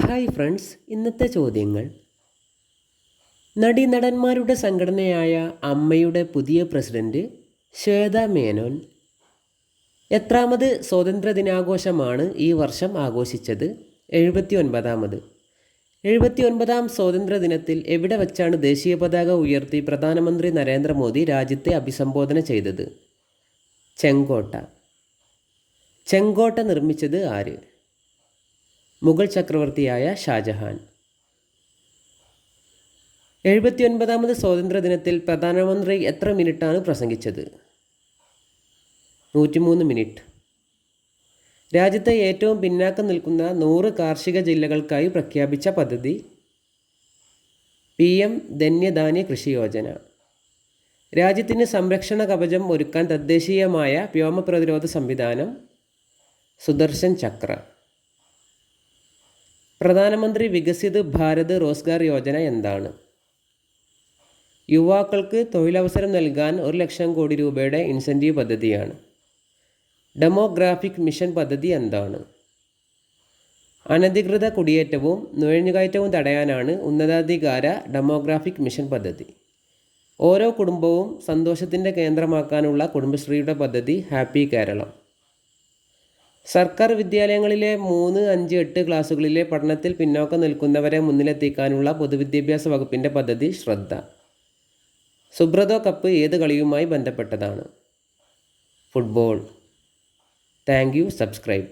Hi friends, ഇന്നത്തെ ചോദ്യങ്ങൾ. നടീനടന്മാരുടെ സംഘടനയായ അമ്മയുടെ പുതിയ പ്രസിഡന്റ് ശ്വേത മേനോൻ എത്രാമത് സ്വാതന്ത്ര്യദിനാഘോഷമാണ് ഈ വർഷം ആഘോഷിച്ചത്? 79ാമത്. 79ാം സ്വാതന്ത്ര്യദിനത്തിൽ എവിടെ വച്ചാണ് ദേശീയ പതാക ഉയർത്തി പ്രധാനമന്ത്രി നരേന്ദ്രമോദി രാജ്യത്തെ അഭിസംബോധന ചെയ്തത്? ചെങ്കോട്ട. ചെങ്കോട്ട നിർമ്മിച്ചത് ആര്? മുഗൾ ചക്രവർത്തിയായ ഷാജഹാൻ. 79ാമത് സ്വാതന്ത്ര്യദിനത്തിൽ പ്രധാനമന്ത്രി എത്ര മിനിറ്റാണ് പ്രസംഗിച്ചത്? 103 മിനിറ്റ്. രാജ്യത്തെ ഏറ്റവും പിന്നാക്കം നിൽക്കുന്ന 100 കാർഷിക ജില്ലകൾക്കായി പ്രഖ്യാപിച്ച പദ്ധതി PM ധന്യധാന്യ കൃഷി യോജന. രാജ്യത്തിന് സംരക്ഷണ കവചം ഒരുക്കാൻ തദ്ദേശീയമായ വ്യോമ പ്രതിരോധ സംവിധാനം സുദർശൻ ചക്ര. പ്രധാനമന്ത്രി വികസിത് ഭാരത് റോസ്ഗാർ യോജന എന്താണ്? യുവാക്കൾക്ക് തൊഴിലവസരം നൽകാൻ 1 ലക്ഷം കോടി രൂപയുടെ ഇൻസെൻറ്റീവ് പദ്ധതിയാണ്. ഡെമോഗ്രാഫിക് മിഷൻ പദ്ധതി എന്താണ്? അനധികൃത കുടിയേറ്റവും നുഴഞ്ഞുകയറ്റവും തടയാനാണ് ഉന്നതാധികാര ഡെമോഗ്രാഫിക് മിഷൻ പദ്ധതി. ഓരോ കുടുംബവും സന്തോഷത്തിൻ്റെ കേന്ദ്രമാക്കാനുള്ള കുടുംബശ്രീയുടെ പദ്ധതി ഹാപ്പി കേരളം. സർക്കാർ വിദ്യാലയങ്ങളിലെ 3, 5, 8 ക്ലാസ്സുകളിലെ പഠനത്തിൽ പിന്നോക്കം നിൽക്കുന്നവരെ മുന്നിലെത്തിക്കാനുള്ള പൊതുവിദ്യാഭ്യാസ വകുപ്പിൻ്റെ പദ്ധതി ശ്രദ്ധ. സുബ്രതോ കപ്പ് ഏത് കളിയുമായി ബന്ധപ്പെട്ടതാണ്? ഫുട്ബോൾ. Thank you. സബ്സ്ക്രൈബ്.